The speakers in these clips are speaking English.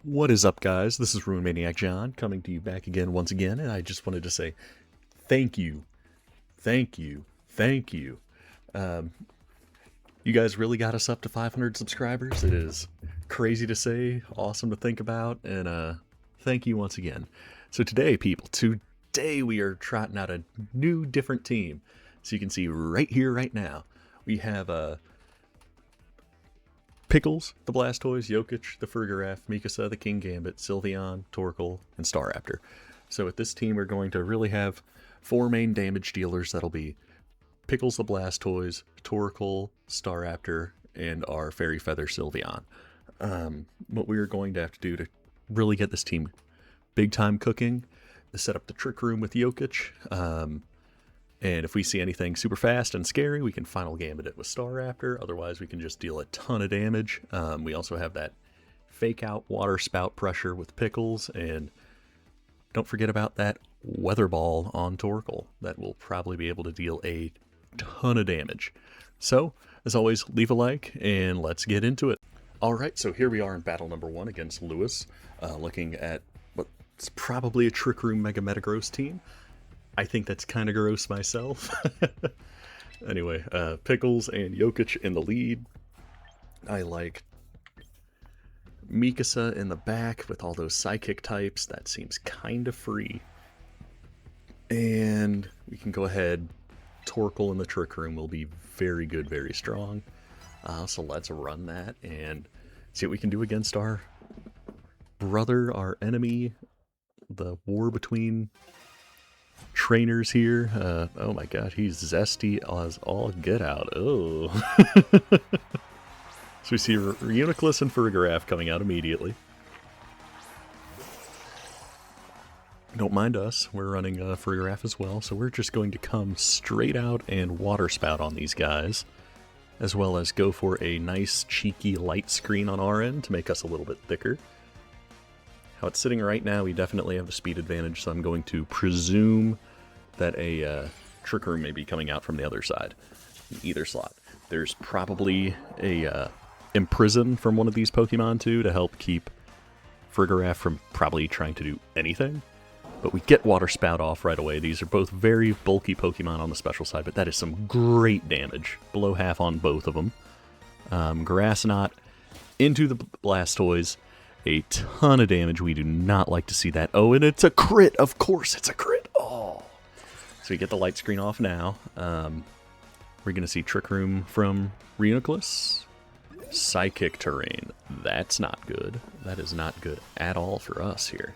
What is up, guys? This is Ruin Maniac John coming to you back again once again, and I just wanted to say thank you, thank you, thank you. Um, you guys really got us up to 500 subscribers. It is crazy to say, awesome to think about, and thank you once again. So today, people, today we are trotting out a new, different team. So you can see right here, right now, we have Pickles, the Blastoise, Jokic, the Farigiraf, Mikasa, the King Gambit, Sylveon, Torkoal, and Staraptor. So with this team, we're going to really have four main damage dealers. That'll be Pickles, the Blastoise, Torkoal, Staraptor, and our Fairy Feather Sylveon. What we are going to have to do to really get this team big time cooking is set up the Trick Room with Jokic. And if we see anything super fast and scary, we can Final Gambit it with Staraptor. Otherwise, we can just deal a ton of damage. We also have that fake out water spout pressure with Pickles. And don't forget about that Weather Ball on Torkoal. That will probably be able to deal a ton of damage. So, as always, leave a like and let's get into it. Alright, so here we are in battle number 1 against Lewis. Looking at what's probably a Trick Room Mega Metagross team. I think that's kind of gross myself. Anyway, Pickles and Jokic in the lead. I like Mikasa in the back with all those psychic types. That seems kind of free. And we can go ahead. Torkoal in the Trick Room will be very good, very strong. So let's run that and see what we can do against our brother, our enemy. The war between trainers here. Oh my god, he's zesty as all get out. Oh. So we see Reuniclus and Farigiraf coming out immediately. Don't mind us, we're running Farigiraf as well, so we're just going to come straight out and Water Spout on these guys, as well as go for a nice cheeky light screen on our end to make us a little bit thicker. How it's sitting right now, we definitely have the speed advantage, so I'm going to presume that a Trick Room may be coming out from the other side, in either slot. There's probably a Imprison from one of these Pokemon too to help keep Farigiraf from probably trying to do anything. But we get Water Spout off right away. These are both very bulky Pokemon on the special side, but that is some great damage. Below half on both of them. Grass Knot into the Blastoise. A ton of damage. We do not like to see that. Oh, and it's a crit. Of course it's a crit. Oh. So we get the light screen off now. We're going to see Trick Room from Reuniclus. Psychic Terrain. That's not good. That is not good at all for us here.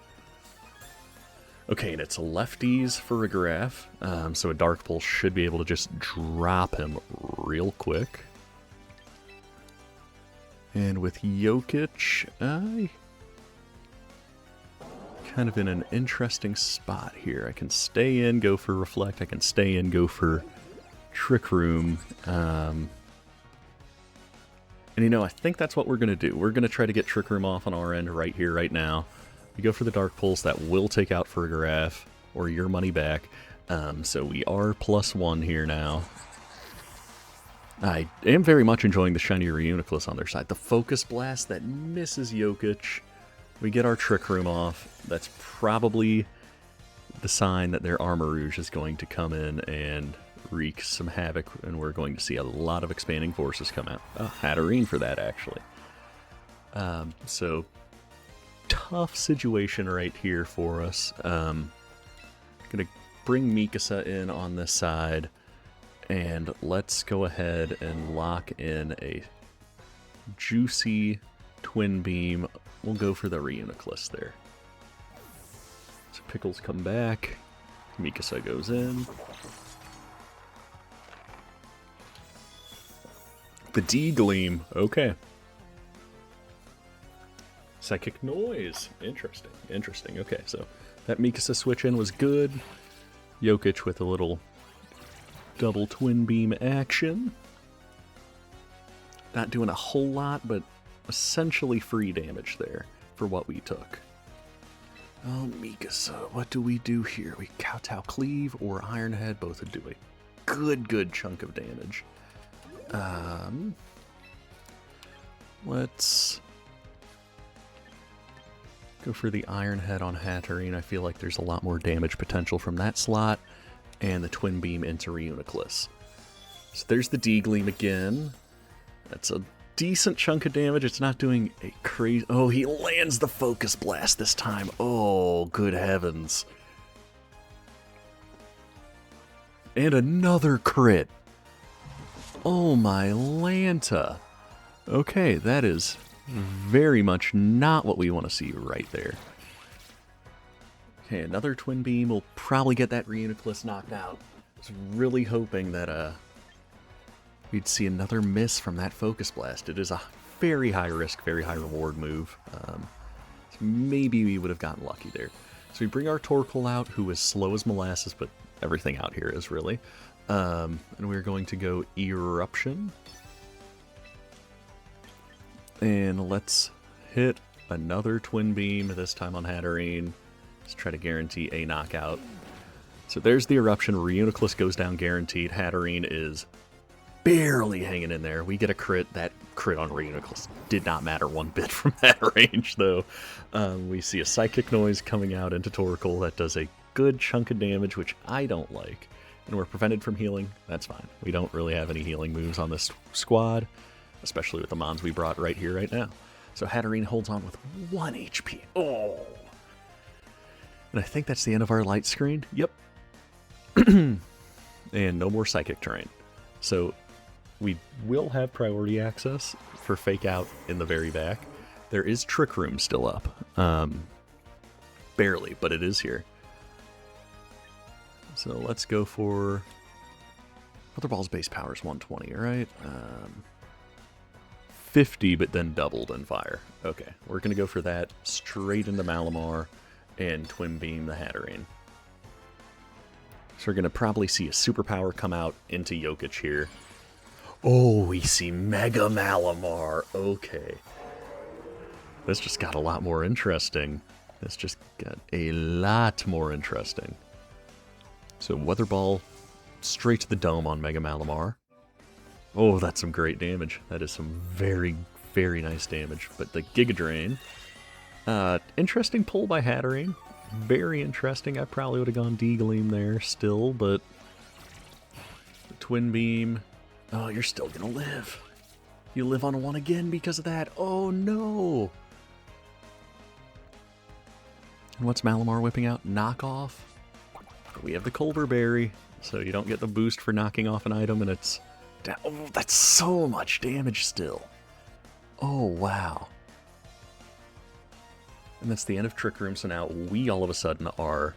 Okay, and it's lefties for Farigiraf. So a Dark Pulse should be able to just drop him real quick. And with Jokic, kind of in an interesting spot here. I can stay in, go for Reflect. I can stay in, go for Trick Room. And you know, I think that's what we're going to do. We're going to try to get Trick Room off on our end right here, right now. We go for the Dark Pulse. That will take out Farigiraf, or your money back. So we are +1 here now. I am very much enjoying the shiny Reuniclus on their side. The Focus Blast that misses Jokic. We get our Trick Room off. That's probably the sign that their Armarouge is going to come in and wreak some havoc, and we're going to see a lot of expanding forces come out. Oh, Hatterene for that, actually. So, tough situation right here for us. Gonna bring Mikasa in on this side, and let's go ahead and lock in a juicy Twin Beam. We'll go for the Reuniclus there. So Pickles come back. Mikasa goes in. The D-Gleam. Okay. Psychic Noise. Interesting. Interesting. Okay, so that Mikasa switch in was good. Jokic with a little double Twin Beam action. Not doing a whole lot, but essentially free damage there for what we took. Oh, Mikasa, what do we do here? We Kowtow Cleave or Iron Head, both would do a good chunk of damage. Let's Go for the Iron Head on Hatterene. I feel like there's a lot more damage potential from that slot. And the Twin Beam into Reuniclus. So there's the D-Gleam again. That's a decent chunk of damage. It's not doing a crazy... Oh, he lands the Focus Blast this time. Oh, good heavens. And another crit. Oh my Lanta. Okay, that is very much not what we want to see right there. Okay, another Twin Beam will probably get that Reuniclus knocked out. I was really hoping that we'd see another miss from that Focus Blast. It is a very high risk, very high reward move. So maybe we would have gotten lucky there. So we bring our Torkoal out, who is slow as molasses, but everything out here is really. And we're going to go Eruption. And let's hit another Twin Beam, this time on Hatterene. Let's try to guarantee a knockout. So there's the Eruption. Reuniclus goes down guaranteed. Hatterene is barely hanging in there. We get a crit. That crit on Reuniclus did not matter one bit from that range, though. We see a Psychic Noise coming out into Torkoal. That does a good chunk of damage, which I don't like. And we're prevented from healing. That's fine. We don't really have any healing moves on this squad, especially with the mons we brought right here, right now. So Hatterene holds on with 1 HP. Oh! And I think that's the end of our light screen. Yep. And no more Psychic Terrain. So we will have priority access for Fake Out in the very back. There is Trick Room still up. Barely, but it is here. So let's go for... Weather Ball's base power is 120, right? 50, but then doubled in fire. Okay, we're going to go for that straight into Malamar and Twin Beam the Hatterene. So we're going to probably see a superpower come out into Jokic here. Oh, we see Mega Malamar. Okay. This just got a lot more interesting. This just got a lot more interesting. So Weather Ball straight to the dome on Mega Malamar. Oh, that's some great damage. That is some very, very nice damage. But the Giga Drain. Interesting pull by Hatterene. Very interesting. I probably would have gone D-Gleam there still, but... The Twin Beam. Oh, you're still gonna live. You live on 1 again because of that. Oh, no! And what's Malamar whipping out? Knockoff. We have the Culver Berry, so you don't get the boost for knocking off an item, and it's... Oh, that's so much damage still. Oh, wow. And that's the end of Trick Room, so now we all of a sudden are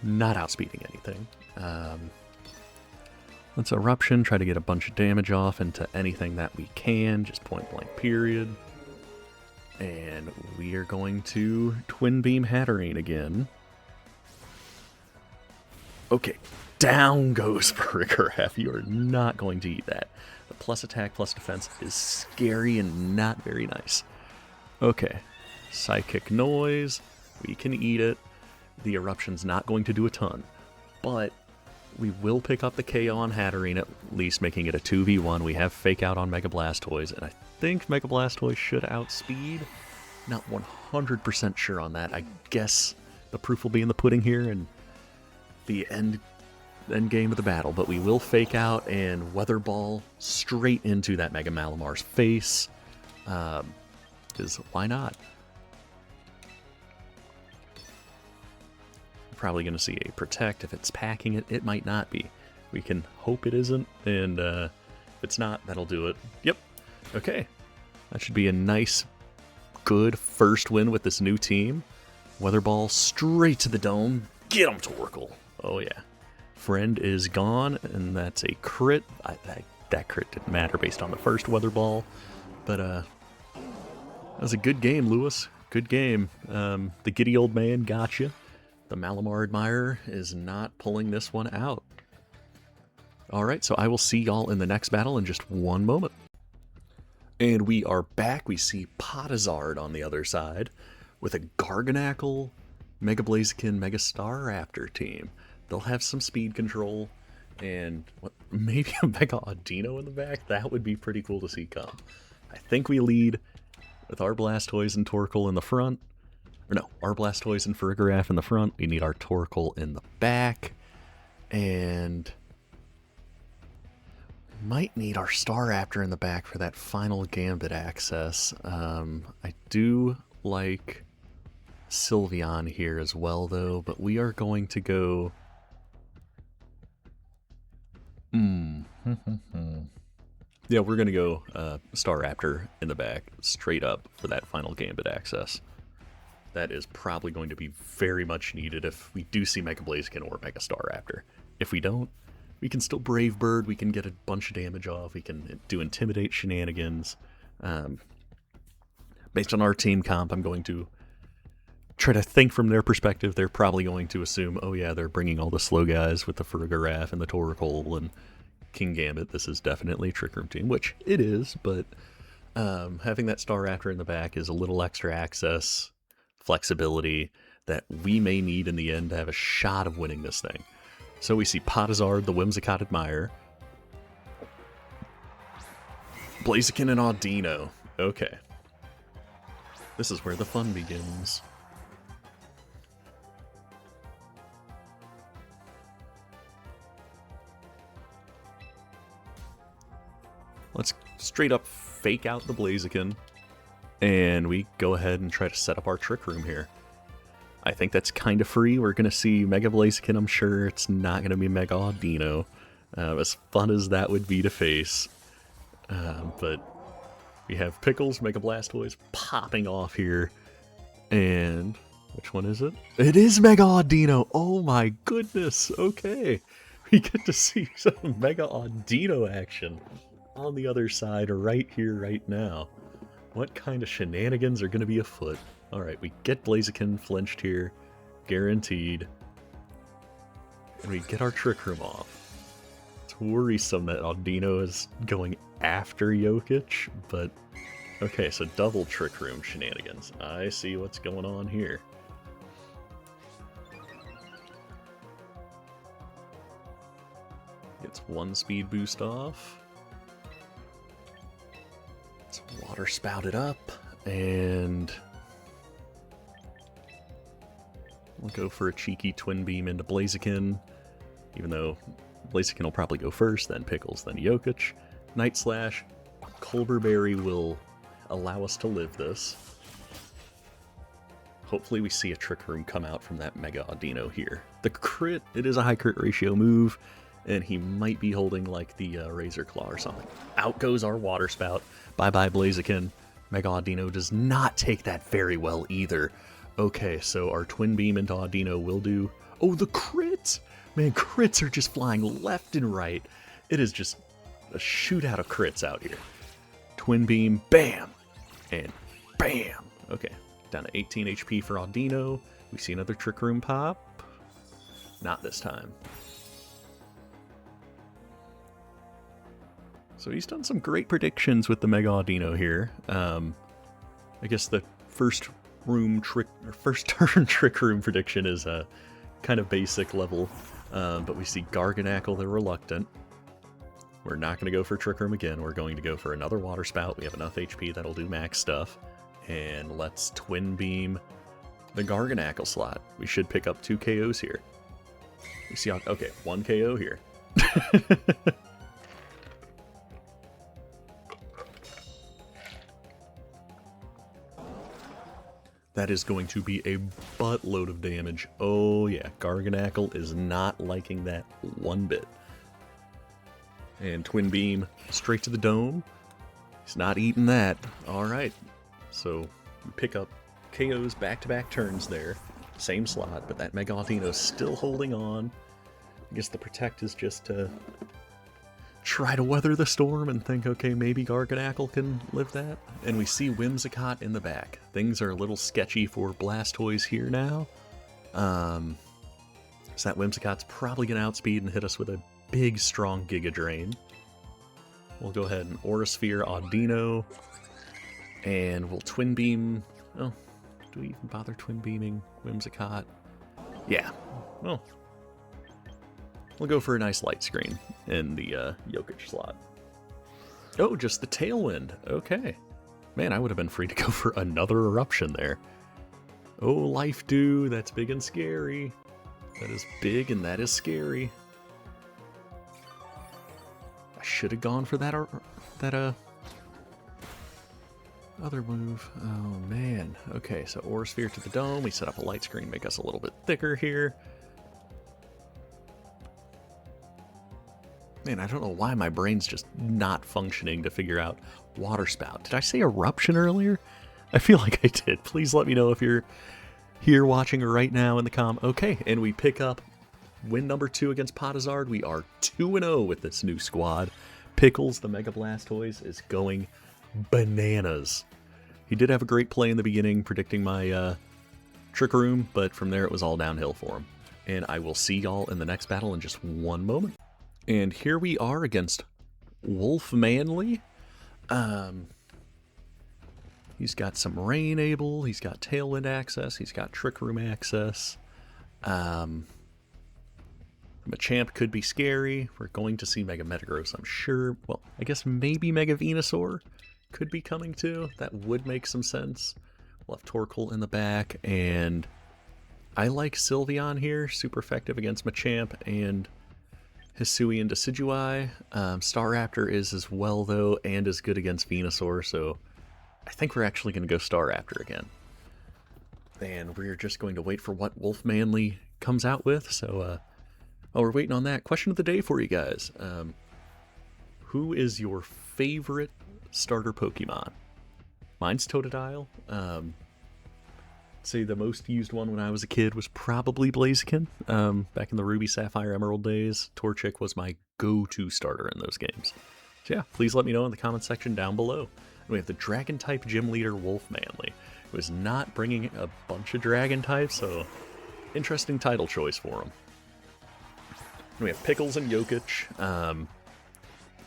not outspeeding anything. Let's Eruption, try to get a bunch of damage off into anything that we can, just point blank period. And we are going to Twin Beam Hatterene again. Okay, down goes Farigiraf. You are not going to eat that. The plus attack, plus defense is scary and not very nice. Okay, Psychic Noise. We can eat it. The Eruption's not going to do a ton. But we will pick up the KO on Hatterene, at least making it a 2v1. We have Fake Out on Mega Blastoise, and I think Mega Blastoise should outspeed. Not 100% sure on that. I guess the proof will be in the pudding here, and the end game of the battle, but we will Fake Out and Weather Ball straight into that Mega Malamar's face. Because why not? Probably going to see a Protect. If it's packing it, it might not be. We can hope it isn't, and if it's not, that'll do it. Yep. Okay. That should be a nice, good first win with this new team. Weather Ball straight to the dome. Get him, Torkoal. Oh, yeah. Friend is gone, and that's a crit. That crit didn't matter based on the first Weather Ball. But, that was a good game, Lewis. Good game. The giddy old man got you. The Malamar Admirer is not pulling this one out. Alright, so I will see y'all in the next battle in just one moment. And we are back. We see Potazard on the other side with a Garganackle, Mega Blaziken, Mega Staraptor team. They'll have some speed control and maybe a Mega Audino in the back. That would be pretty cool to see come. I think we lead with our Blastoise and Torkoal in the front. Or no, our Blastoise and Farigiraf in the front. We need our Torkoal in the back. And might need our Staraptor in the back for that final Gambit access. I do like Sylveon here as well, though, but we are going to go... Yeah, we're going to go Staraptor in the back, straight up, for that final Gambit access. That is probably going to be very much needed if we do see Mega Blaziken or Mega Staraptor. If we don't, we can still Brave Bird, we can get a bunch of damage off, we can do Intimidate shenanigans. Based on our team comp, I'm going to try to think from their perspective. They're probably going to assume, oh yeah, they're bringing all the slow guys with the Farigiraf and the Torkoal and King Gambit. This is definitely a Trick Room team, which it is, but having that Staraptor in the back is a little extra access, flexibility that we may need in the end to have a shot of winning this thing. So we see Potazard, the Whimsicott Admire, Blaziken, and Audino. Okay. This is where the fun begins. Let's straight up fake out the Blaziken, and we go ahead and try to set up our Trick Room here. I think that's kind of free. We're going to see Mega Blaziken, I'm sure. It's not going to be Mega Audino. As fun as that would be to face. But we have Pickles, Mega Blastoise popping off here. And which one is it? It is Mega Audino! Oh my goodness! Okay. We get to see some Mega Audino action on the other side right here, right now. What kind of shenanigans are going to be afoot? Alright, we get Blaziken flinched here. Guaranteed. And we get our Trick Room off. It's worrisome that Audino is going after Jokic, but... Okay, so double Trick Room shenanigans. I see what's going on here. Gets one speed boost off. It's water spouted up, and... we'll go for a cheeky Twin Beam into Blaziken, even though Blaziken will probably go first, then Pickles, then Jokic. Night Slash, Culver Berry will allow us to live this. Hopefully we see a Trick Room come out from that Mega Audino here. The crit, it is a high crit ratio move, and he might be holding like the Razor Claw or something. Out goes our Water Spout. Bye-bye Blaziken. Mega Audino does not take that very well either. Okay, so our Twin Beam into Audino will do... Oh, the crits! Man, crits are just flying left and right. It is just a shootout of crits out here. Twin Beam, bam! And bam! Okay, down to 18 HP for Audino. We see another Trick Room pop. Not this time. So he's done some great predictions with the Mega Audino here. I guess the first turn Trick Room prediction is a kind of basic level, but we see Garganacl the Reluctant. We're not going to go for Trick Room again. We're going to go for another Water Spout. We have enough HP that'll do max stuff. And let's Twin Beam the Garganacl slot. We should pick up 2 KOs here. We see, okay, 1 KO here. That is going to be a buttload of damage. Oh yeah, Garganacl is not liking that one bit. And Twin Beam straight to the dome. He's not eating that. Alright, so we pick up KOs back-to-back turns there. Same slot, but that Mega Audino's still holding on. I guess the Protect is just to try to weather the storm and think, okay, maybe Garganacl can live that. And we see Whimsicott in the back. Things are a little sketchy for Blastoise here now. So that Whimsicott's probably going to outspeed and hit us with a big, strong Giga Drain. We'll go ahead and Aura Sphere Audino. And we'll Twin Beam... Oh, do we even bother Twin Beaming Whimsicott? Yeah. Well, we'll go for a nice Light Screen in the Jokic slot. Oh, just the Tailwind. Okay. Man, I would have been free to go for another Eruption there. Oh, Life Dew, that's big and scary. That is big and that is scary. I should have gone for that other move. Oh man. Okay, so Aura Sphere to the dome. We set up a light screen, make us a little bit thicker here. Man, I don't know why my brain's just not functioning to figure out Water Spout. Did I say Eruption earlier? I feel like I did. Please let me know if you're here watching right now in the comm. Okay, and we pick up win number 2 against Potazard. We are 2-0 with this new squad. Pickles, the Mega Blastoise, is going bananas. He did have a great play in the beginning, predicting my Trick Room, but from there it was all downhill for him. And I will see y'all in the next battle in just one moment. And here we are against Wolf Manly. He's got some Rain Able, he's got Tailwind access, he's got Trick Room access. Machamp could be scary. We're going to see Mega Metagross, I'm sure. Well, I guess maybe Mega Venusaur could be coming too. That would make some sense. We'll have Torkoal in the back, and I like Sylveon here. Super effective against Machamp and Hisuian Decidueye. Staraptor is as well, though, and as good against Venusaur, so I think we're actually going to go Staraptor again. And we're just going to wait for what Wolf Manly comes out with, so while we're waiting on that, question of the day for you guys. Who is your favorite starter Pokemon? Mine's Totodile. Say the most used one when I was a kid was probably Blaziken. Back in the Ruby, Sapphire, Emerald days, Torchic was my go-to starter in those games. So yeah, please let me know in the comment section down below. And we have the Dragon-type gym leader Wolf Manly, who is not bringing a bunch of Dragon types, so interesting title choice for him. And we have Pickles and Jokic.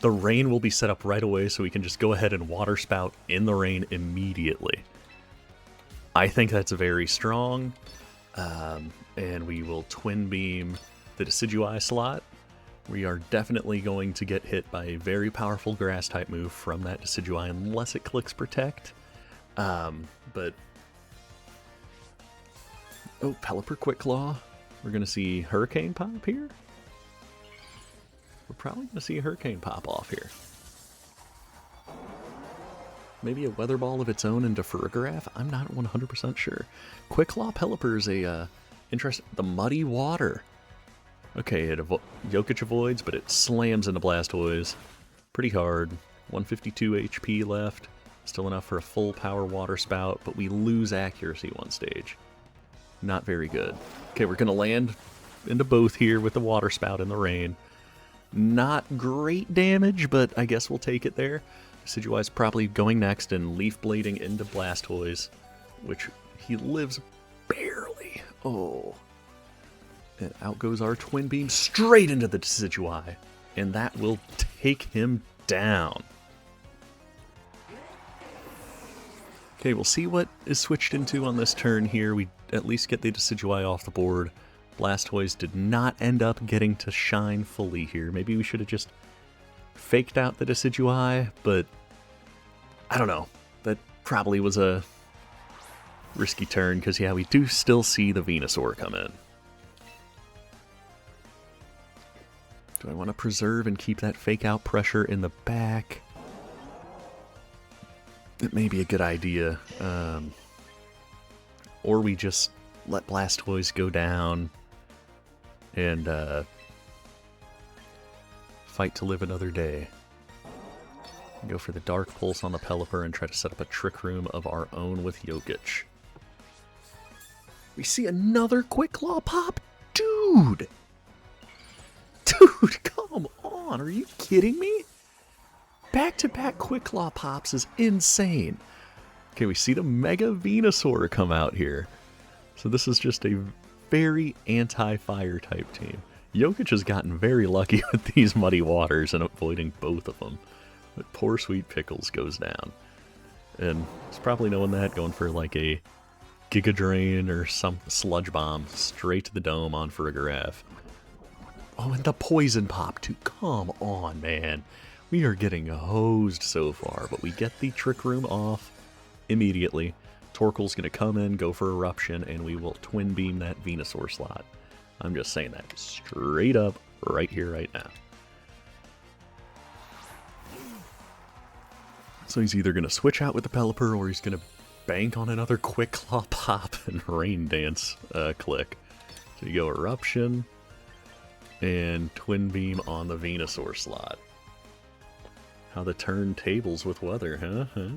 The rain will be set up right away, so we can just go ahead and Water Spout in the rain immediately. I think that's very strong, and we will Twin Beam the Decidueye slot. We are definitely going to get hit by a very powerful Grass-type move from that Decidueye, unless it clicks Protect. But... oh, Pelipper Quick Claw. We're going to see Hurricane pop here? We're probably going to see a Hurricane pop off here. Maybe a Weather Ball of its own into Farigiraf? I'm not 100% sure. Quick Claw Pelipper is a interesting... the Muddy Water. Okay, Jokic avoids, but it slams into Blastoise. Pretty hard. 152 HP left. Still enough for a full power Water Spout, but we lose accuracy one stage. Not very good. Okay, we're going to land into both here with the Water Spout in the rain. Not great damage, but I guess we'll take it there. Decidueye's probably going next and Leaf Blading into Blastoise, which he lives barely. Oh. And out goes our Twin Beam straight into the Decidueye, and that will take him down. Okay, we'll see what is switched into on this turn here. We at least get the Decidueye off the board. Blastoise did not end up getting to shine fully here. Maybe we should have just faked out the Decidueye, but I don't know. That probably was a risky turn, because yeah, we do still see the Venusaur come in. Do I want to preserve and keep that fake out pressure in the back? It may be a good idea. Or we just let Blastoise go down and fight to live another day. Go for the Dark Pulse on the Pelipper and try to set up a Trick Room of our own with Jokic. We see another Quick Claw pop? Dude! Dude, come on! Are you kidding me? Back-to-back Quick Claw pops is insane. Okay, we see the Mega Venusaur come out here. So this is just a very anti-fire type team. Jokic has gotten very lucky with these Muddy Waters and avoiding both of them. But poor sweet Pickles goes down. And he's probably knowing that, going for like a Giga Drain or some Sludge Bomb straight to the dome on Farigiraf. Oh, and the Poison Pop too. Come on, man. We are getting hosed so far, but we get the Trick Room off immediately. Torkoal's going to come in, go for Eruption, and we will Twin Beam that Venusaur slot. I'm just saying that straight up right here, right now. So he's either going to switch out with the Pelipper, or he's going to bank on another Quick Claw pop and Rain Dance click. So you go Eruption and Twin Beam on the Venusaur slot. How the turn tables with weather, huh?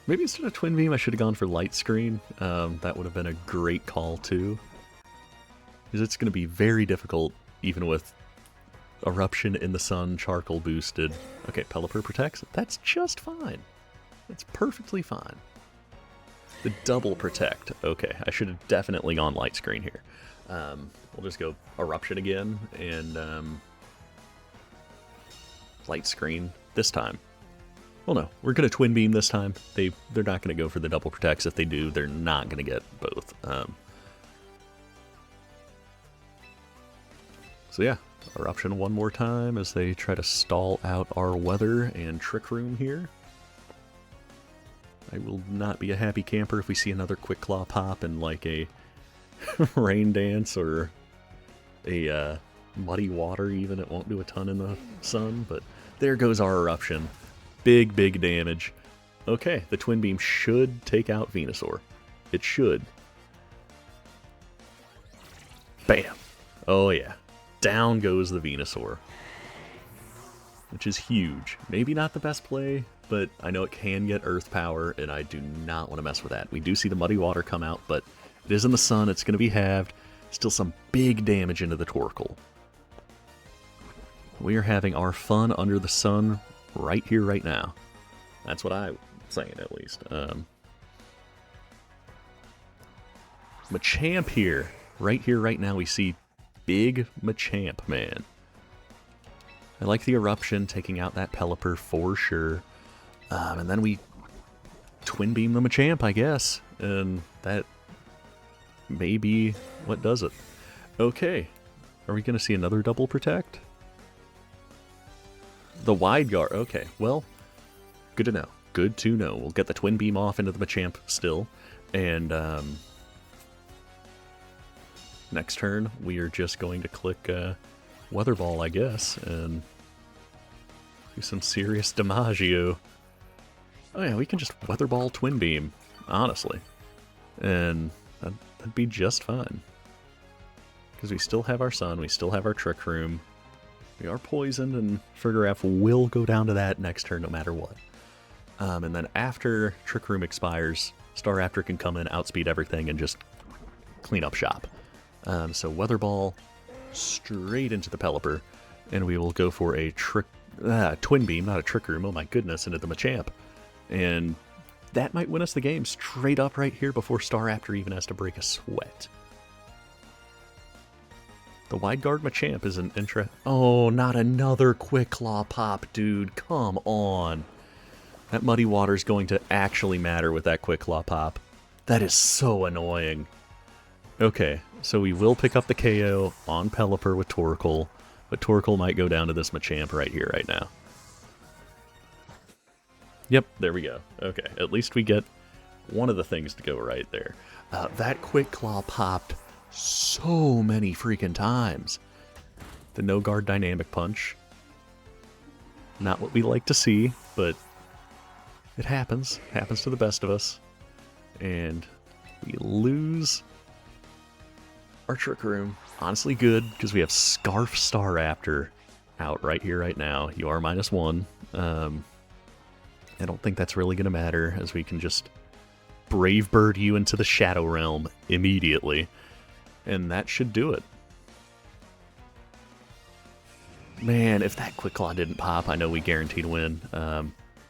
Maybe instead of Twin Beam, I should have gone for Light Screen. That would have been a great call, too. Because it's going to be very difficult, even with Eruption in the Sun, Charcoal boosted. Okay, Pelipper protects. That's just fine. That's perfectly fine. The double protect. Okay, I should have definitely gone Light Screen here. We'll just go Eruption again, and Light Screen this time. Well, no, we're going to Twin Beam this time. They're not going to go for the double protects. If they do, they're not going to get both. So yeah, Eruption one more time as they try to stall out our weather and Trick Room here. I will not be a happy camper if we see another Quick Claw pop and like a Rain Dance or a Muddy Water even. It won't do a ton in the sun, but there goes our Eruption. Big, big damage. Okay, the Twin Beam should take out Venusaur. It should. Bam! Oh yeah. Down goes the Venusaur. Which is huge. Maybe not the best play, but I know it can get Earth Power, and I do not want to mess with that. We do see the Muddy Water come out, but it is in the sun. It's going to be halved. Still some big damage into the Torkoal. We are having our fun under the sun right here, right now. That's what I'm saying, at least. Machamp here. Right here, right now, we see big Machamp, man. I like the Eruption, taking out that Pelipper for sure. And then we Twin Beam the Machamp, I guess. And that may be what does it. Okay. Are we going to see another double protect? The Wide Guard. Okay, well, good to know. Good to know. We'll get the Twin Beam off into the Machamp still. And next turn, we are just going to click Weather Ball, I guess, and do some serious DiMaggio. Oh yeah, we can just Weather Ball Twin Beam, honestly. And that'd be just fine. Because we still have our Sun, we still have our Trick Room. We are poisoned, and Fergaraf will go down to that next turn no matter what. And then after Trick Room expires, Staraptor can come in, outspeed everything, and just clean up shop. So Weather Ball straight into the Pelipper, and we will go for a Twin Beam, not a Trick Room, oh my goodness, into the Machamp. And that might win us the game straight up right here before Staraptor even has to break a sweat. The Wide Guard Machamp is an Oh, not another Quick Claw pop, dude. Come on. That Muddy Water's going to actually matter with that Quick Claw pop. That is so annoying. Okay, so we will pick up the KO on Pelipper with Torkoal, but Torkoal might go down to this Machamp right here, right now. Yep, there we go. Okay, at least we get one of the things to go right there. That Quick Claw popped so many freaking times. The No Guard Dynamic Punch. Not what we like to see, but it happens. Happens to the best of us. And we lose our Trick Room. Honestly good, because we have Scarf Staraptor out right here, right now. You are -1. I don't think that's really going to matter, as we can just Brave Bird you into the Shadow Realm immediately. And that should do it. Man, if that Quick Claw didn't pop, I know we guaranteed win.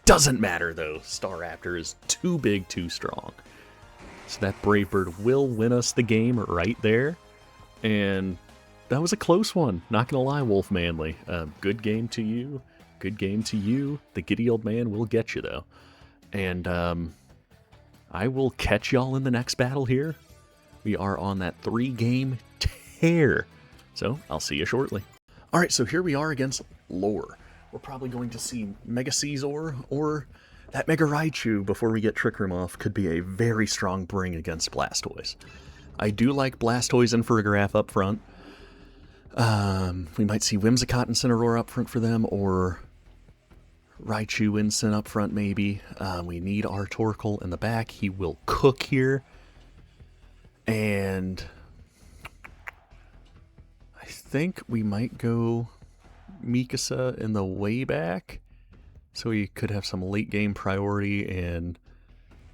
Doesn't matter, though. Staraptor is too big, too strong. So that Brave Bird will win us the game right there. And that was a close one. Not going to lie, Wolf Manly. Good game to you. Good game to you. The giddy old man will get you, though. And I will catch y'all in the next battle here. We are on that 3-game tear. So I'll see you shortly. All right, so here we are against Lore. We're probably going to see Mega Caesar or That Mega Raichu, before we get Trick Room off, could be a very strong bring against Blastoise. I do like Blastoise and Farigiraf up front. We might see Whimsicott and Cineroar up front for them, or Raichu Incin up front maybe. We need our Torkoal in the back. He will cook here. And I think we might go Mikasa in the way back, so we could have some late game priority and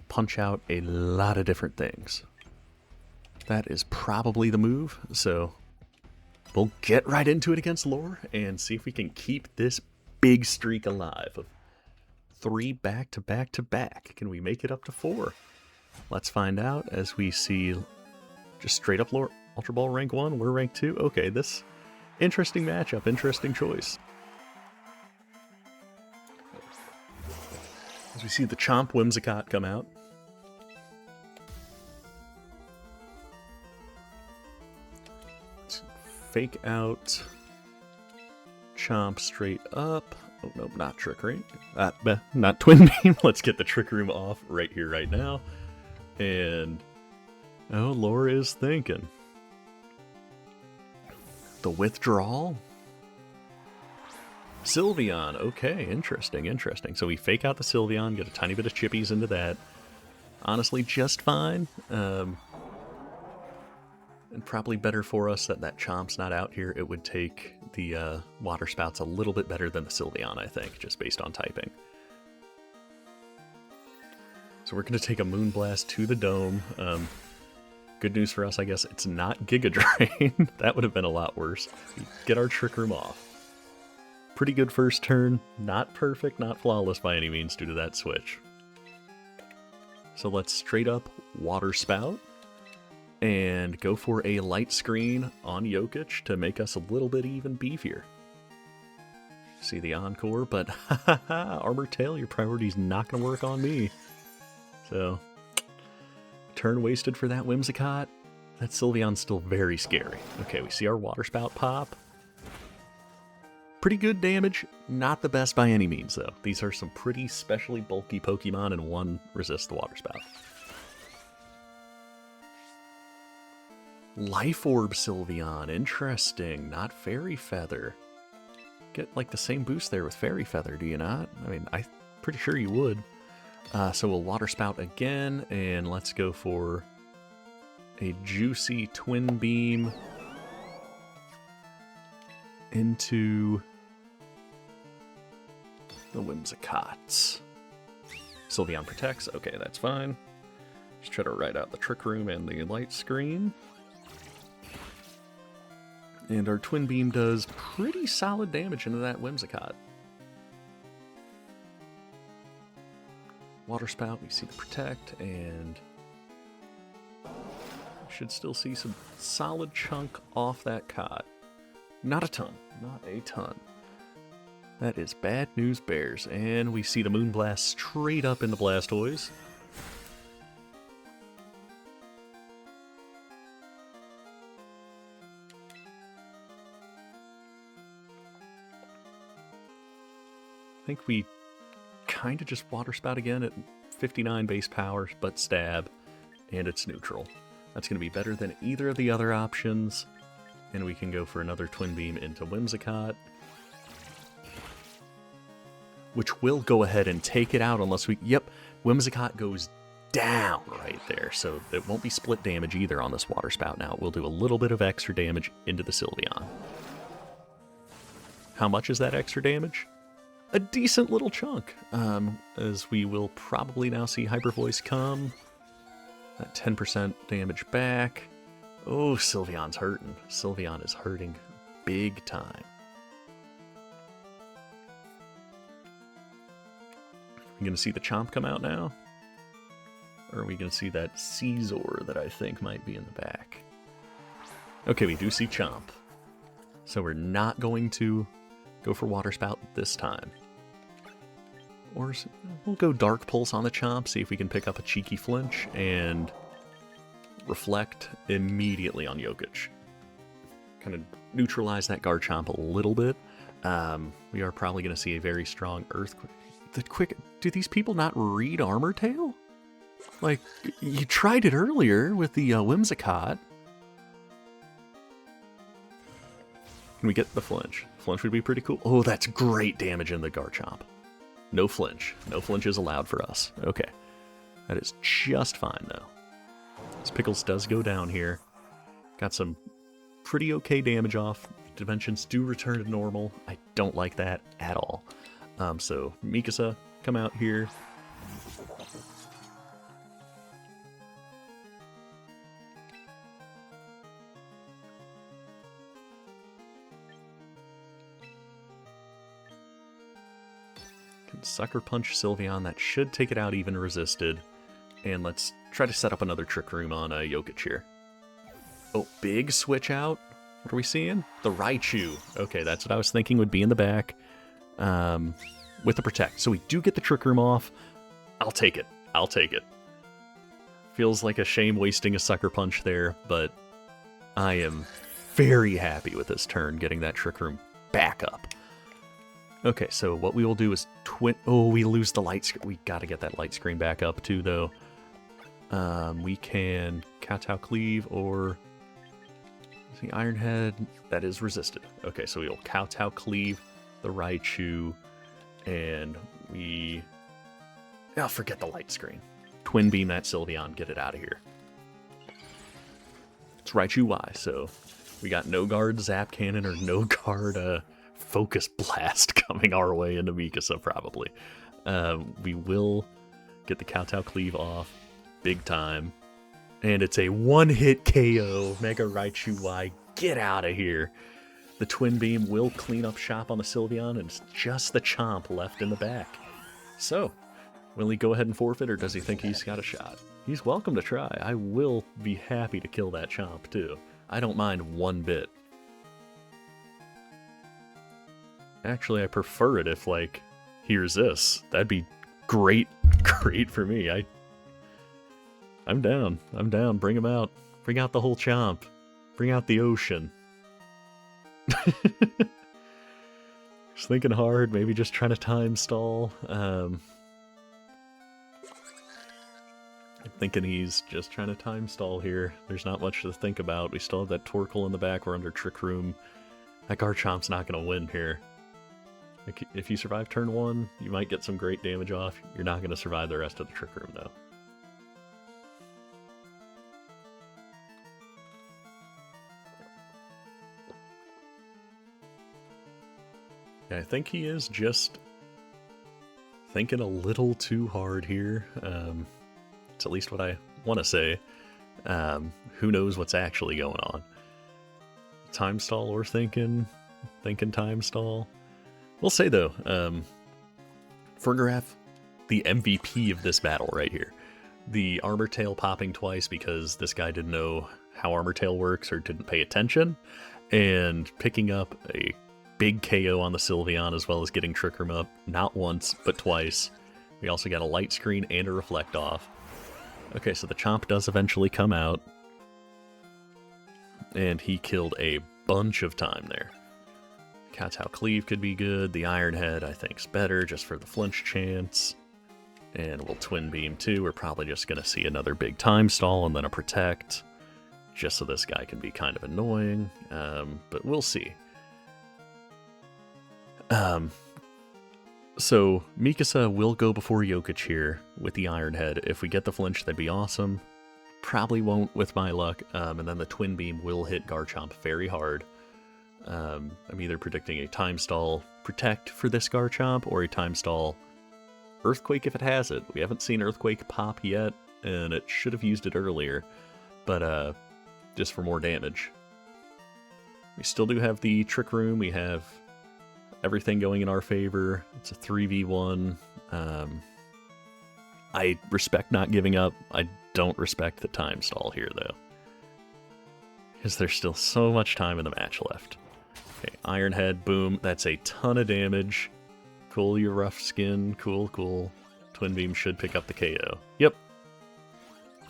punch out a lot of different things. That is probably the move, so we'll get right into it against Lore and see if we can keep this big streak alive of 3 back-to-back-to-back. Can we make it up to 4? Let's find out as we see just straight up Lore. Ultra Ball rank 1, we're rank 2. Okay, this interesting matchup, interesting choice. As we see the Chomp Whimsicott come out. Let's fake out Chomp straight up. Oh, no, not Trick Room. Not Twin Beam. Let's get the Trick Room off right here, right now. And, oh, Lore is thinking. The withdrawal? Sylveon. Okay, interesting, interesting. So we fake out the Sylveon, get a tiny bit of chippies into that. Honestly, just fine. And probably better for us that that Chomp's not out here. It would take the Water Spouts a little bit better than the Sylveon, I think, just based on typing. So we're going to take a Moonblast to the Dome. Good news for us, I guess, it's not Giga Drain. That would have been a lot worse. We get our Trick Room off. Pretty good first turn. Not perfect, not flawless by any means due to that switch. So let's straight up Water Spout and go for a Light Screen on Jokic to make us a little bit even beefier. See the Encore, but Armor Tail, your priority's not going to work on me. So, turn wasted for that Whimsicott. That Sylveon's still very scary. Okay, we see our Water Spout pop. Pretty good damage. Not the best by any means, though. These are some pretty specially bulky Pokemon, and one resists the Water Spout. Life Orb Sylveon. Interesting. Not Fairy Feather. Get, like, the same boost there with Fairy Feather, do you not? I mean, I'm pretty sure you would. So we'll Water Spout again, and let's go for a juicy Twin Beam into the Whimsicott. Sylveon protects. Okay, that's fine. Just try to ride out the Trick Room and the Light Screen. And our Twin Beam does pretty solid damage into that Whimsicott. Water Spout, we see the Protect, and should still see some solid chunk off that cot. Not a ton. Not a ton. That is bad news bears. And we see the Moonblast straight up into Blastoise. I think we kind of just Water Spout again at 59 base power, but stab, and it's neutral. That's going to be better than either of the other options. And we can go for another Twin Beam into Whimsicott, which will go ahead and take it out unless we... Yep, Whimsicott goes down right there, so it won't be split damage either on this Water Spout now. We'll do a little bit of extra damage into the Sylveon. How much is that extra damage? A decent little chunk, as we will probably now see Hyper Voice come. That 10% damage back. Oh, Sylveon's hurting. Sylveon is hurting big time. Are we going to see the Chomp come out now? Or are we going to see that Caesar that I think might be in the back? Okay, we do see Chomp. So we're not going to go for Water Spout this time. Or we'll go Dark Pulse on the Chomp, see if we can pick up a cheeky flinch, and Reflect immediately on Jokic. Kind of neutralize that Garchomp a little bit. We are probably going to see a very strong Earthquake. the quick... Do these people not read Armor Tail? Like, you tried it earlier with the Whimsicott. Can we get the flinch? Flinch would be pretty cool. Oh, that's great damage in the Garchomp. No flinch. No flinch is allowed for us. Okay. That is just fine, though. This Pickles does go down here. Got some pretty okay damage off. Dimensions do return to normal. I don't like that at all. So, Mikasa, come out here. Can Sucker Punch Sylveon. That should take it out even resisted. And let's try to set up another Trick Room on Jokic here. Oh, big switch out. What are we seeing? The Raichu. Okay, that's what I was thinking would be in the back. With the Protect. So we do get the Trick Room off. I'll take it. I'll take it. Feels like a shame wasting a Sucker Punch there, but I am very happy with this turn, getting that Trick Room back up. Okay, so what we will do is Oh, we lose the light screen. We gotta get that light screen back up too, though. We can Kowtow Cleave or... The Iron Head, that is resisted. Okay, so we will Kowtow Cleave the Raichu, and we... I'll forget the light screen. Twin Beam that Sylveon, get it out of here. It's Raichu Y, so we got no guard Zap Cannon or no guard Focus Blast coming our way into Mikasa, probably. We will get the Kowtow Cleave off, big time. And it's a one-hit KO. Mega Raichu Y, get out of here. The Twin Beam will clean up shop on the Sylveon, and it's just the Chomp left in the back. So, will he go ahead and forfeit, or does he think he's got a shot? He's welcome to try. I will be happy to kill that Chomp, too. I don't mind one bit. Actually, I prefer it if, like, here's this. That'd be great for me. I'm down. I'm down. Bring him out. Bring out the whole Chomp. Bring out the ocean. Just thinking hard. Maybe just trying to time stall. I'm thinking he's just trying to time stall here. There's not much to think about. We still have that Torkoal in the back. We're under Trick Room. That Garchomp's not going to win here. If you survive turn 1, you might get some great damage off. You're not going to survive the rest of the Trick Room, though. I think he is just thinking a little too hard here. It's at least what I want to say. Who knows what's actually going on? Time stall or thinking time stall. We'll say, though, Fergaraf, the MVP of this battle right here. The Armor Tail popping twice because this guy didn't know how Armor Tail works or didn't pay attention, and picking up a big KO on the Sylveon, as well as getting Trick Room up, not once, but twice. We also got a Light Screen and a Reflect Off. Okay, so the Chomp does eventually come out, and he killed a bunch of time there. Kowtow Cleave could be good. The Iron Head, I think, is better, just for the flinch chance. And we'll Twin Beam, too. We're probably just going to see another big time stall and then a Protect, just so this guy can be kind of annoying. But we'll see. So Mikasa will go before Jokic here with the Iron Head. If we get the flinch, that'd be awesome. Probably won't with my luck. And then the Twin Beam will hit Garchomp very hard. I'm either predicting a time stall Protect for this Garchomp or a time stall Earthquake if it has it. We haven't seen Earthquake pop yet, and it should have used it earlier, but just for more damage. We still do have the Trick Room. We have everything going in our favor. It's a 3v1. I respect not giving up. I don't respect the time stall here, though, because there's still so much time in the match left. Okay, Iron Head, boom. That's a ton of damage. Cool your rough skin. Cool, cool. Twin Beam should pick up the KO. Yep.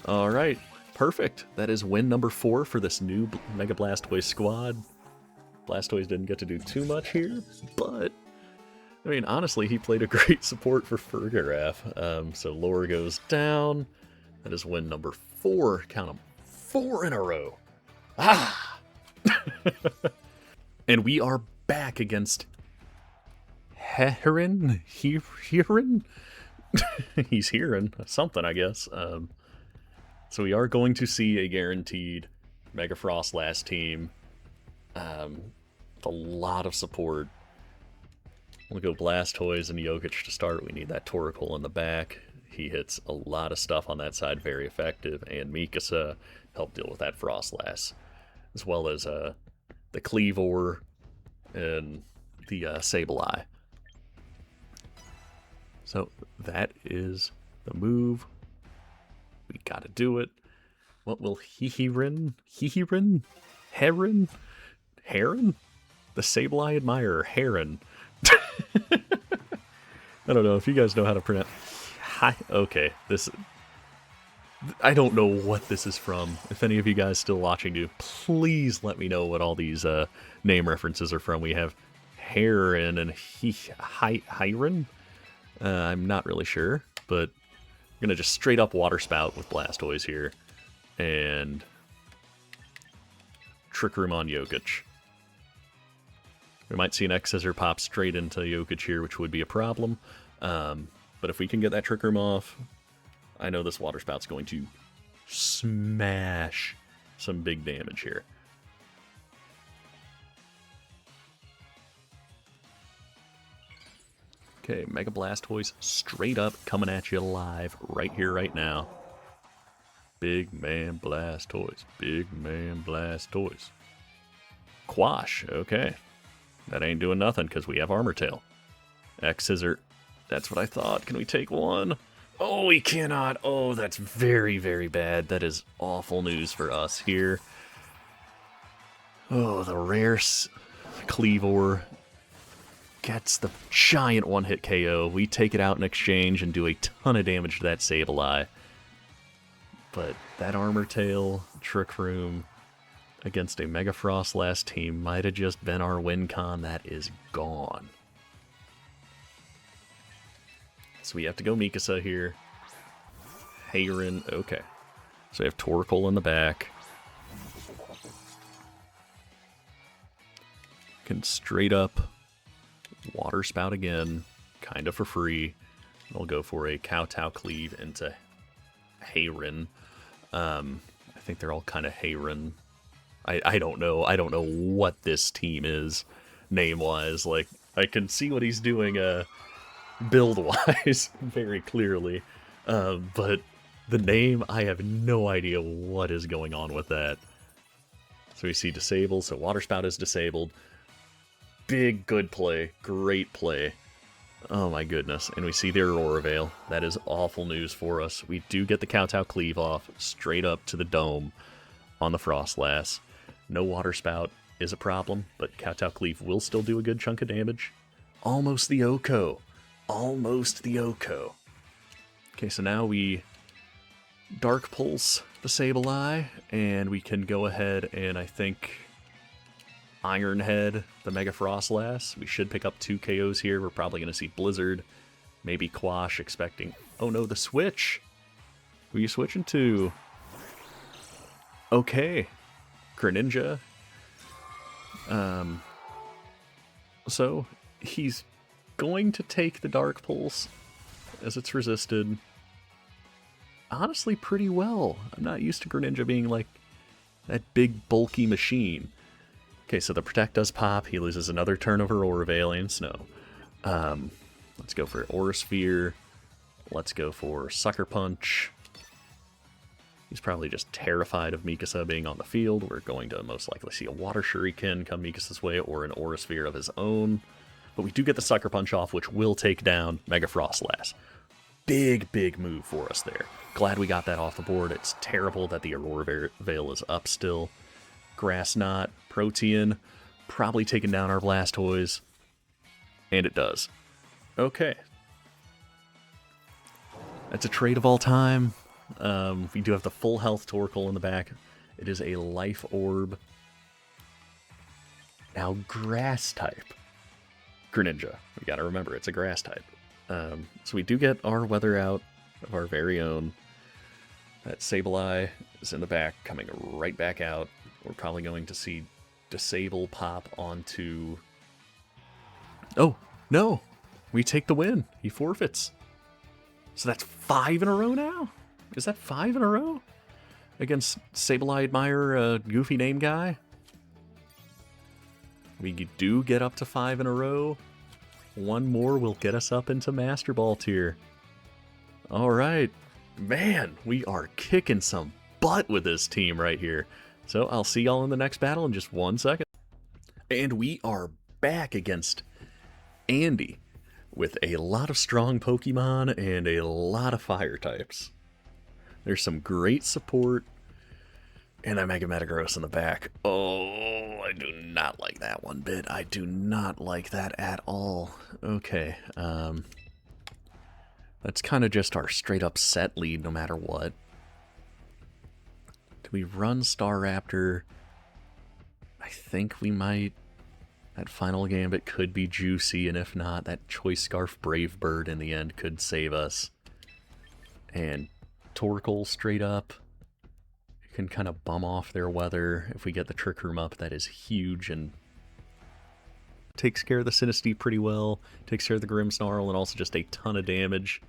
Alright, perfect. That is win number 4 for this new Mega Blastoise squad. Blastoise didn't get to do too much here, but I mean, honestly, he played a great support for Farigiraf. So lore goes down. That is win number 4. Count them. 4 in a row. Ah! And we are back against Heron? Heron? He's hearing something, I guess. So we are going to see a guaranteed Mega Frost last team. A lot of support. We'll go Blastoise and Jokic to start. We need that Torkoal in the back. He hits a lot of stuff on that side, very effective. And Mikasa help deal with that Frostlass, as well as the Cleavor and the Sableye. So that is the move. We gotta do it. What will Heron? Heron? The Sableye admirer, Heron. I don't know if you guys know how to pronounce. Hi. Okay, this. I don't know what this is from. If any of you guys still watching do, please let me know what all these name references are from. We have Heron and Hiron. I'm not really sure, but I'm gonna just straight up Water Spout with Blastoise here, and Trick Room on Jokic. We might see an X-Scissor pop straight into Jokic here, which would be a problem. But if we can get that Trick Room off, I know this Water Spout's going to smash some big damage here. Okay, Mega Blastoise straight up coming at you live right here, right now. Big man Blastoise. Big man Blastoise. Quash, okay. That ain't doing nothing because we have Armor Tail. X-Scissor. That's what I thought. Can we take one? Oh, we cannot. Oh, that's very, very bad. That is awful news for us here. Oh, the rare Cleavor gets the giant one-hit KO. We take it out in exchange and do a ton of damage to that Sableye. But that Armor Tail, Trick Room against a Mega Frost last team might have just been our win con. That is gone. So we have to go Mikasa here. Heron, okay. So we have Torkoal in the back. Can straight up Water Spout again, kind of for free. We'll go for a Kowtow Cleave into Heron. I think they're all kind of Heron. I don't know. I don't know what this team is name-wise. Like, I can see what he's doing build-wise very clearly. But the name, I have no idea what is going on with that. So we see Disable, so Water Spout is disabled. Big, good play. Great play. Oh my goodness. And we see the Aurora Veil. That is awful news for us. We do get the Kowtow Cleave off straight up to the dome on the Frostlass. No Water Spout is a problem, but Kowtow Cleave will still do a good chunk of damage. Almost the Oko. Almost the Oko. Okay, so now we Dark Pulse the Sableye, and we can go ahead and I think Iron Head the Mega Frostlass. We should pick up 2 KOs here. We're probably going to see Blizzard, maybe Quash, expecting... Oh no, the switch! Who are you switching to? Okay. Greninja. So, he's going to take the Dark Pulse as it's resisted. Honestly, pretty well. I'm not used to Greninja being like that big, bulky machine. Okay, so the Protect does pop. He loses another turn over Aurora Veil and Snow. Let's go for Aura Sphere. Let's go for Sucker Punch. He's probably just terrified of Mikasa being on the field. We're going to most likely see a Water Shuriken come Mikasa's way or an Aura Sphere of his own. But we do get the Sucker Punch off, which will take down Mega Frostlass. Big, big move for us there. Glad we got that off the board. It's terrible that the Aurora Veil is up still. Grass Knot, Protean, probably taking down our Blastoise. And it does. Okay. That's a trade of all time. We do have the full health Torkoal in the back. It is a Life Orb. Now Grass type. Greninja. We gotta remember, it's a grass type. So we do get our weather out of our very own. That Sableye is in the back, coming right back out. We're probably going to see Disable pop onto... Oh, no! We take the win. He forfeits. So that's 5 in a row now? Is that 5 in a row? Against Sableye Admire, goofy name guy? We do get up to 5 in a row. One more will get us up into Master Ball tier. Alright. Man, we are kicking some butt with this team right here. So I'll see y'all in the next battle in just 1 second. And we are back against Andy with a lot of strong Pokemon and a lot of fire types. There's some great support. And I Mega Metagross in the back. Oh, I do not like that one bit. I do not like that at all. Okay, that's kind of just our straight up set lead no matter what. Do we run Staraptor? I think we might. That final gambit could be juicy, and if not, that Choice Scarf Brave Bird in the end could save us. And Torkoal straight up. Can kind of bum off their weather. If we get the Trick Room up, that is huge and takes care of the Sinistea pretty well. Takes care of the Grimmsnarl and also just a ton of damage.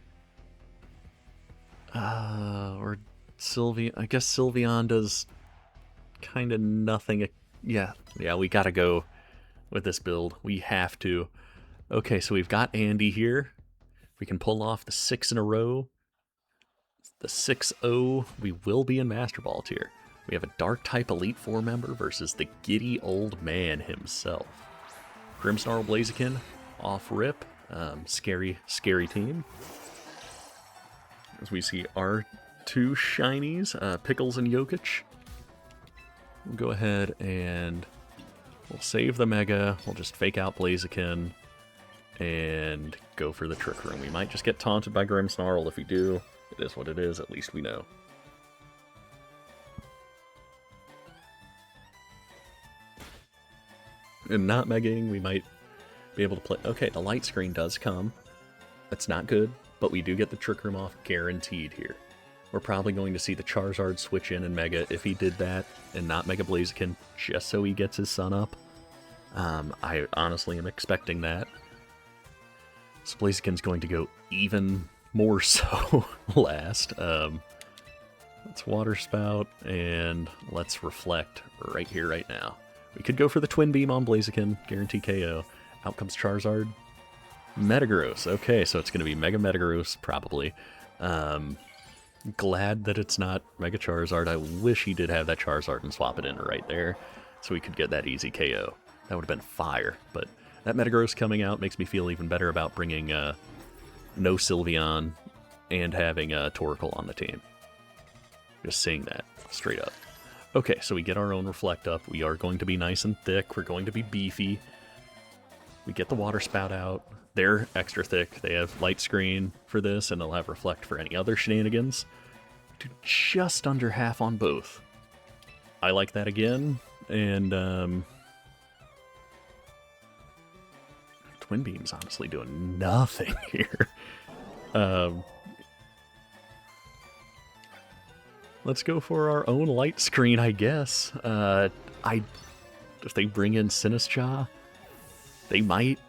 Or Sylveon. I guess Sylveon does kind of nothing. Yeah, we gotta go with this build. We have to. Okay, so we've got Andy here. If we can pull off the 6 in a row. The 6-0, we will be in Master Ball tier. We have a Dark-type Elite Four member versus the giddy old man himself. Grimmsnarl, Blaziken, off rip. Scary team. As we see our 2 shinies, Pickles and Jokic. We'll go ahead and we'll save the Mega. We'll just fake out Blaziken and go for the Trick Room. We might just get taunted by Grimmsnarl. If we do, it is what it is, at least we know. And not megaing, we might be able to play... Okay, the light screen does come. That's not good, but we do get the Trick Room off guaranteed here. We're probably going to see the Charizard switch in and Mega if he did that, and not Mega Blaziken, just so he gets his sun up. I honestly am expecting that. So Blaziken's going to go even more so last. Let's Water Spout, and let's Reflect right here, right now. We could go for the Twin Beam on Blaziken, guarantee KO. Out comes Charizard. Metagross. Okay, so it's going to be Mega Metagross, probably. Glad that it's not Mega Charizard. I wish he did have that Charizard and swap it in right there, so we could get that easy KO. That would have been fire, but that Metagross coming out makes me feel even better about bringing no Sylveon and having Torkoal on the team. Just saying that straight up. Okay, so we get our own Reflect up. We are going to be nice and thick. We're going to be beefy. We get the Water Spout out. They're extra thick. They have Light Screen for this, and they'll have Reflect for any other shenanigans. Do just under half on both. I like that again, and Twin Beam's honestly doing nothing here. Let's go for our own Light Screen, I guess. If they bring in Sinistcha, they might.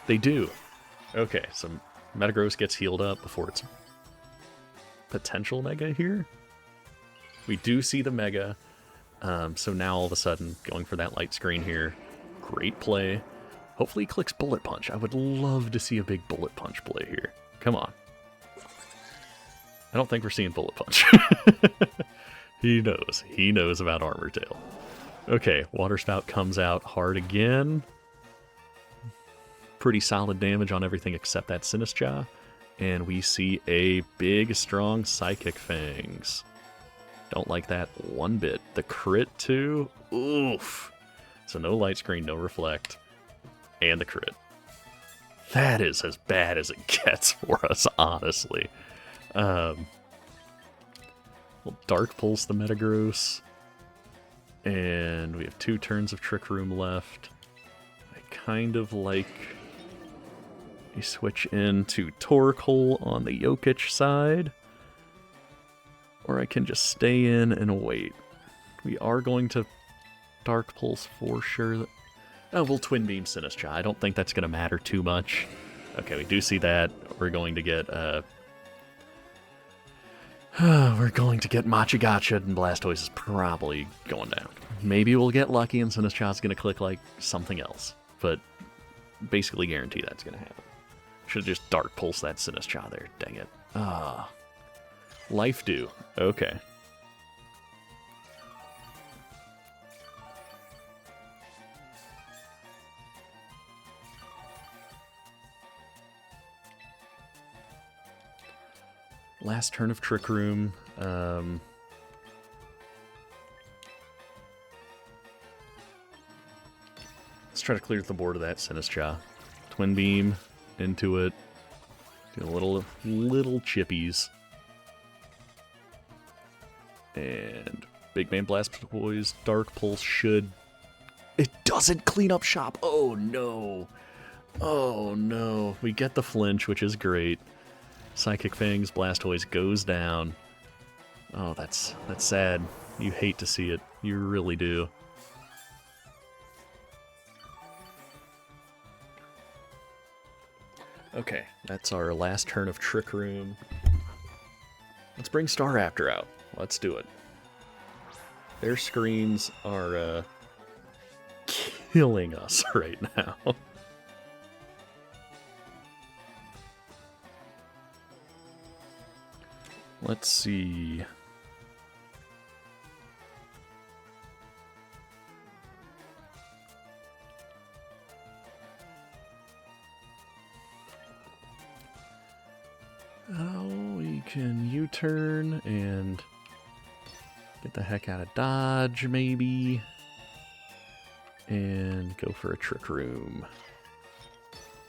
They do. Okay, so Metagross gets healed up before its potential Mega here. We do see the Mega, so now all of a sudden, going for that Light Screen here. Great play. Hopefully he clicks Bullet Punch. I would love to see a big Bullet Punch play here. Come on. I don't think we're seeing Bullet Punch. He knows. He knows about Armor Tail. Okay, Water Spout comes out hard again. Pretty solid damage on everything except that Sinistcha. And we see a big, strong Psychic Fangs. Don't like that one bit. The crit, too? Oof. So no Light Screen, no Reflect. And the crit. That is as bad as it gets for us, honestly. Well, Dark Pulse the Metagross. And we have 2 turns of Trick Room left. I kind of like a switch into Torkoal on the Jokic side. Or I can just stay in and wait. We are going to Dark Pulse for sure. Oh, we'll Twin Beam Sinistcha. I don't think that's going to matter too much. Okay, we do see that. We're going to get Machigotcha, and Blastoise is probably going down. Maybe we'll get lucky and Sinistcha's going to click like something else. But basically guarantee that's going to happen. Should have just Dark Pulse that Sinistcha there. Dang it. Life Dew. Okay. Last turn of Trick Room. Let's try to clear the board of that Sinistcha. Twin Beam into it. Do a little chippies. And Big Man Blastoise Dark Pulse should... It doesn't clean up shop! Oh no! Oh no! We get the flinch, which is great. Psychic Fangs, Blastoise goes down. Oh, that's sad. You hate to see it. You really do. Okay, that's our last turn of Trick Room. Let's bring Staraptor out. Let's do it. Their screens are killing us right now. Let's see. Oh, we can U-turn and get the heck out of Dodge, maybe. And go for a Trick Room.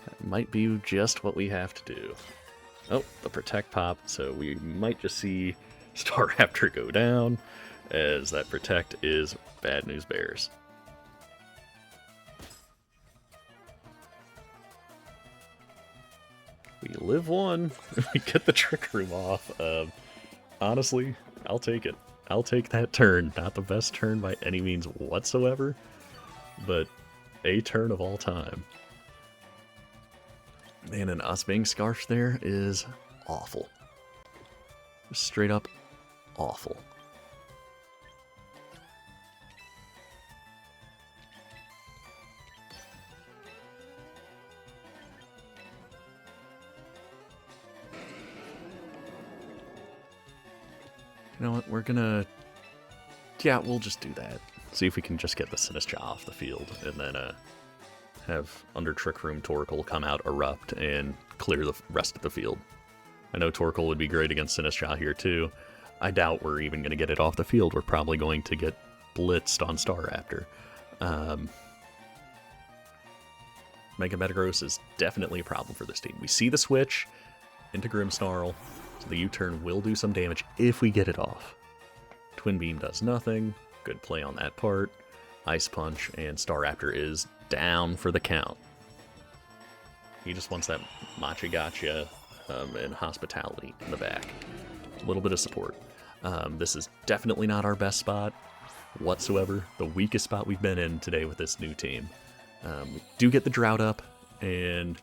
That might be just what we have to do. Oh, the Protect pop, so we might just see Staraptor go down, as that Protect is Bad News Bears. We live one. We get the Trick Room off. Honestly, I'll take it. I'll take that turn. Not the best turn by any means whatsoever, but a turn of all time. Man, an us being Scarf there is awful. Just straight up awful. You know what, we're gonna... Yeah, we'll just do that. See if we can just get the Sinistcha off the field, and then have Under Trick Room Torkoal come out, Erupt, and clear the rest of the field. I know Torkoal would be great against Sinistcha here too. I doubt we're even going to get it off the field. We're probably going to get blitzed on Staraptor. Mega Metagross is definitely a problem for this team. We see the switch into Grimmsnarl, so the U-turn will do some damage if we get it off. Twin Beam does nothing. Good play on that part. Ice Punch, and Staraptor is down for the count. He just wants that Machigotcha and Hospitality in the back. A little bit of support. This is definitely not our best spot whatsoever. The weakest spot we've been in today with this new team. We do get the Drought up, and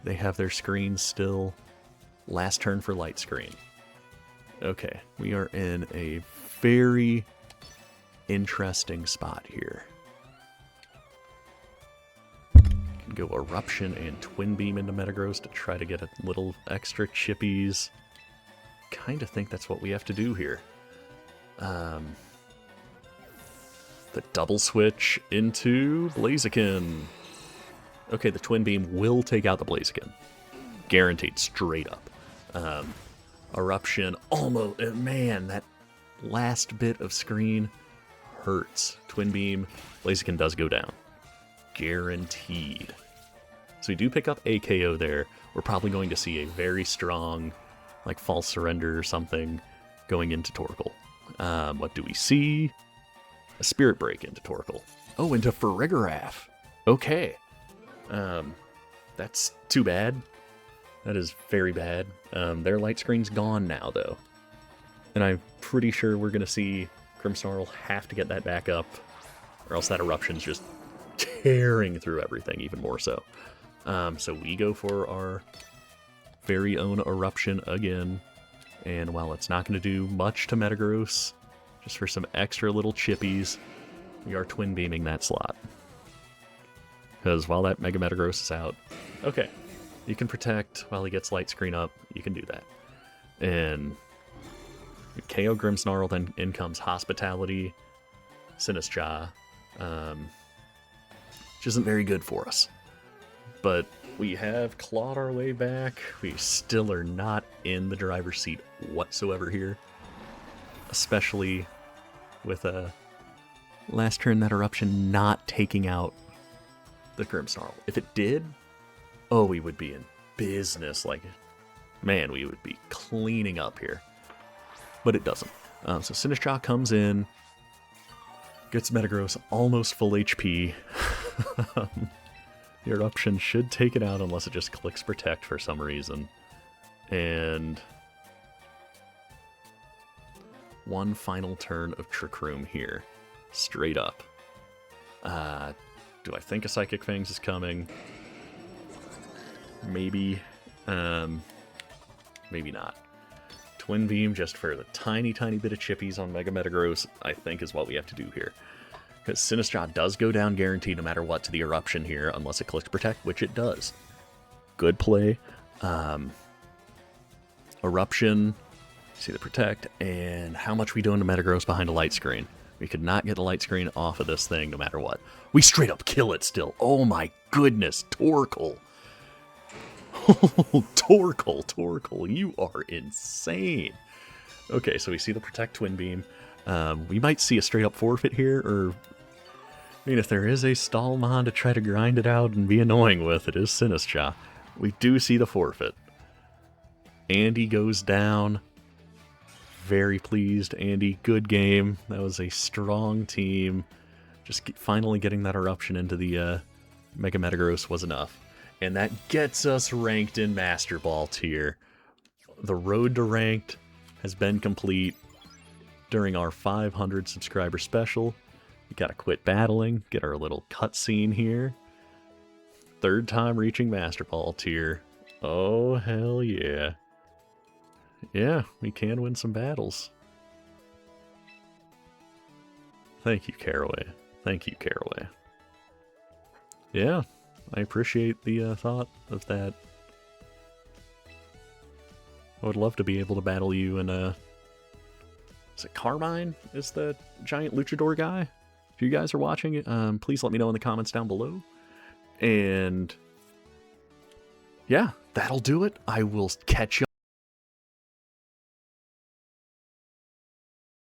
they have their screens still. Last turn for Light Screen. Okay, we are in a very interesting spot here. Can go Eruption and Twin Beam into Metagross to try to get a little extra chippies. Kind of think that's what we have to do here. The double switch into Blaziken. Okay, the Twin Beam will take out the Blaziken. Guaranteed, straight up. Eruption, almost, man, that last bit of screen hurts. Twin Beam, Blaziken does go down. Guaranteed. So we do pick up a KO there. We're probably going to see a very strong, like, False Surrender or something going into Torkoal. What do we see? A Spirit Break into Torkoal. Oh, into Farigiraf. Okay. That's too bad. That is very bad. Their light screen's gone now, though. And I'm pretty sure we're going to see Grimmsnarl have to get that back up, or else that eruption's just tearing through everything even more so. So we go for our very own eruption again. And while it's not going to do much to Metagross, just for some extra little chippies, we are twin beaming that slot. Because while that Mega Metagross is out, okay, you can protect while he gets light screen up, you can do that. And KO Grimmsnarl, then in comes Hospitality, Sinistcha, which isn't very good for us. But we have clawed our way back. We still are not in the driver's seat whatsoever here. Especially with last turn that eruption not taking out the Grimmsnarl. If it did, oh, we would be in business. Like, man, we would be cleaning up here. But it doesn't. So Sinistcha comes in, gets Metagross almost full HP. The eruption should take it out unless it just clicks Protect for some reason. And one final turn of Trick Room here. Straight up. Do I think a Psychic Fangs is coming? Maybe. Maybe not. Twin Beam just for the tiny bit of chippies on Mega Metagross, I think is what we have to do here. Because Sinistcha does go down guaranteed no matter what to the eruption here, unless it clicks Protect, which it does. Good play. Eruption, see the Protect, and how much we doing to Metagross behind a light screen. We could not get the light screen off of this thing no matter what. We straight up kill it still. Oh my goodness, Torkoal. Torkoal, you are insane. Okay, so we see the Protect Twin Beam. We might see a straight up forfeit here, or I mean, if there is a Stallmon to try to grind it out and be annoying with, it is Sinistcha. We do see the forfeit. Andy goes down. Very pleased, Andy. Good game. That was a strong team. Just finally getting that eruption into the Mega Metagross was enough. And that gets us ranked in Master Ball tier. The road to ranked has been complete during our 500 subscriber special. We gotta quit battling, get our little cutscene here. Third time reaching Master Ball tier. Oh, hell yeah. Yeah, we can win some battles. Thank you, Caraway. Thank you, Caraway. Yeah, I appreciate the thought of that. I would love to be able to battle you in a... Is it Carmine? Is the giant luchador guy? If you guys are watching, please let me know in the comments down below. And... yeah, that'll do it. I will catch you